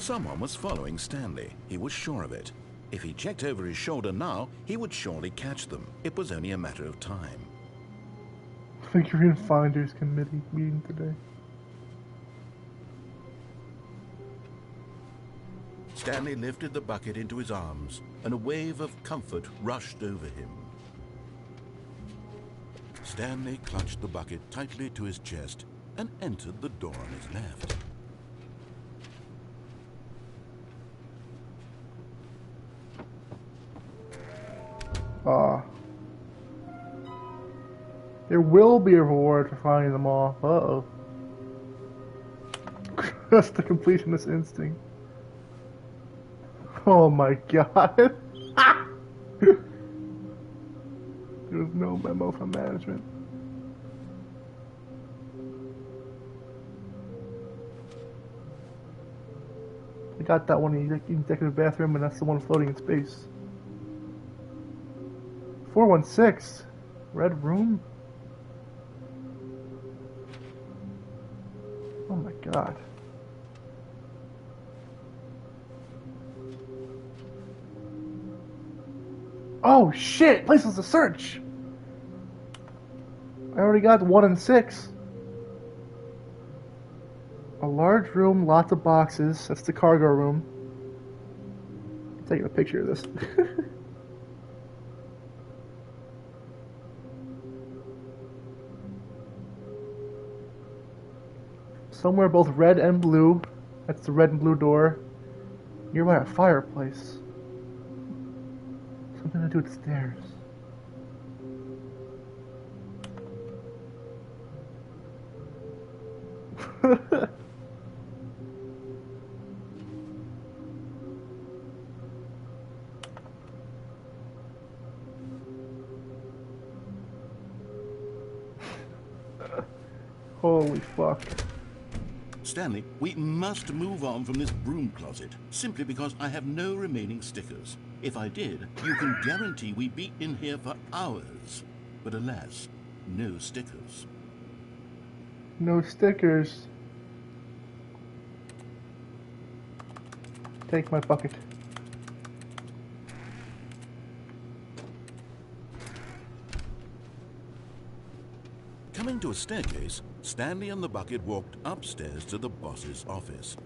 Someone was following Stanley. He was sure of it. If he checked over his shoulder now, he would surely catch them. It was only a matter of time. Figurine Finders Committee meeting today. Stanley lifted the bucket into his arms, and a wave of comfort rushed over him. Stanley clutched the bucket tightly to his chest and entered the door on his left. There will be a reward for finding them all. Uh-oh. That's the completionist instinct. Oh my god. There was no memo from management. I got that one in the executive bathroom, and that's the one floating in space. 416. Red room? Oh my god. Oh shit! Places to search! I already got 1 and 6. A large room, lots of boxes. That's the cargo room. I'm taking a picture of this. Somewhere both red and blue. That's the red and blue door. Nearby a fireplace. Something to do with stairs. Holy fuck. Stanley, we must move on from this broom closet, simply because I have no remaining stickers. If I did, you can guarantee we'd be in here for hours. But alas, no stickers. No stickers. Take my bucket. Coming to a staircase, Stanley and the bucket walked upstairs to the boss's office.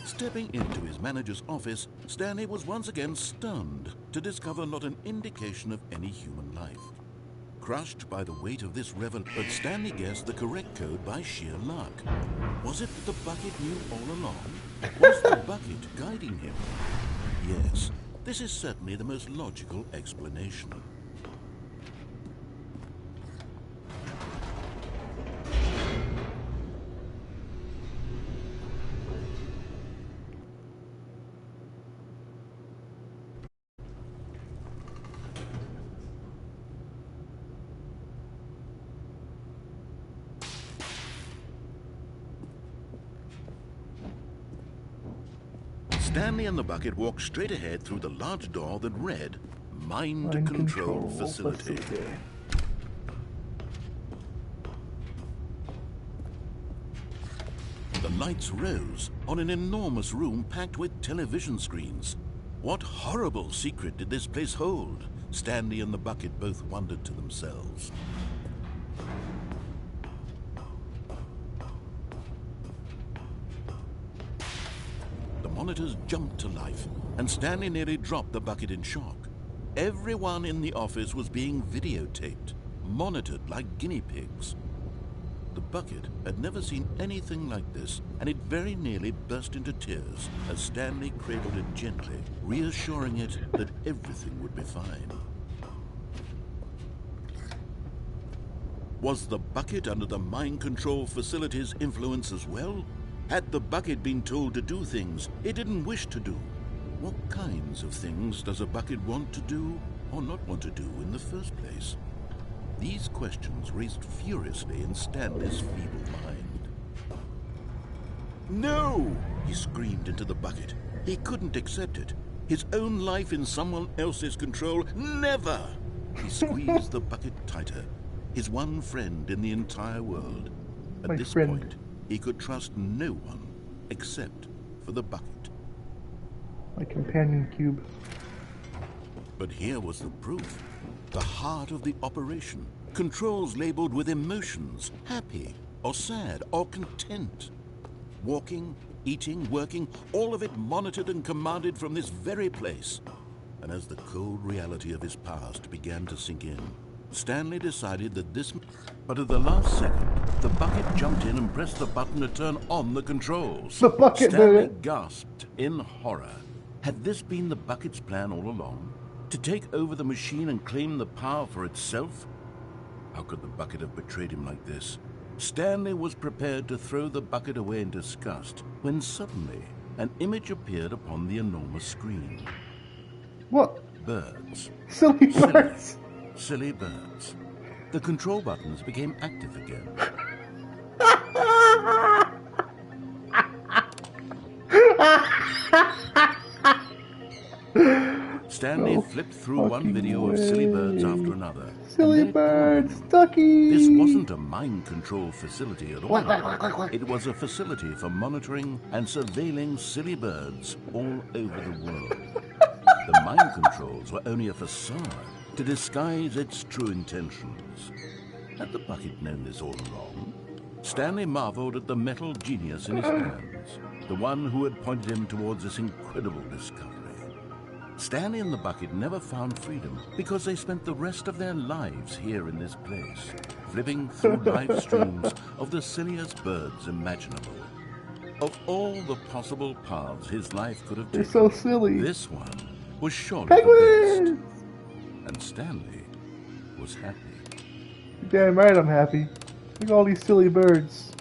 Stepping into his manager's office, Stanley was once again stunned to discover not an indication of any human life. Crushed by the weight of this revelation, but Stanley guessed the correct code by sheer luck. Was it that the bucket knew all along? Was the bucket guiding him? Yes, this is certainly the most logical explanation. Stanley and the bucket walked straight ahead through the large door that read, Mind Control Facility. The lights rose on an enormous room packed with television screens. What horrible secret did this place hold? Stanley and the bucket both wondered to themselves. Monitors jumped to life, and Stanley nearly dropped the bucket in shock. Everyone in the office was being videotaped, monitored like guinea pigs. The bucket had never seen anything like this, and it very nearly burst into tears as Stanley cradled it gently, reassuring it that everything would be fine. Was the bucket under the mind control facility's influence as well? Had the bucket been told to do things it didn't wish to do? What kinds of things does a bucket want to do or not want to do in the first place? These questions raced furiously in Stanley's feeble mind. No! He screamed into the bucket. He couldn't accept it. His own life in someone else's control, never! He squeezed the bucket tighter. his one friend in the entire world. At My this friend. point, he could trust no one except for the bucket. My companion cube. But here was the proof. The heart of the operation. Controls labeled with emotions, happy or sad or content. Walking, eating, working, all of it monitored and commanded from this very place. And as the cold reality of his past began to sink in, Stanley decided that this... But at the last second, the bucket jumped in and pressed the button to turn on the controls. The bucket Stanley did it. gasped in horror. Had this been the bucket's plan all along? To take over the machine and claim the power for itself? How could the bucket have betrayed him like this? Stanley was prepared to throw the bucket away in disgust when suddenly an image appeared upon the enormous screen. What? Birds. Silly birds. Silly birds. The control buttons became active again. Stanley flipped through one video of silly birds after another. Silly birds, duckies. This wasn't a mind control facility at all. It was a facility for monitoring and surveilling silly birds all over the world. The mind controls were only a facade to disguise its true intentions. Had the bucket known this all along? Stanley marveled at the metal genius in his hands, the one who had pointed him towards this incredible discovery. Stanley and the bucket never found freedom because they spent the rest of their lives here in this place, flipping through live streams of the silliest birds imaginable. Of all the possible paths his life could have They're taken, so silly. this one was surely Penguins! the best. And Stanley was happy. You're damn right I'm happy. Look at all these silly birds.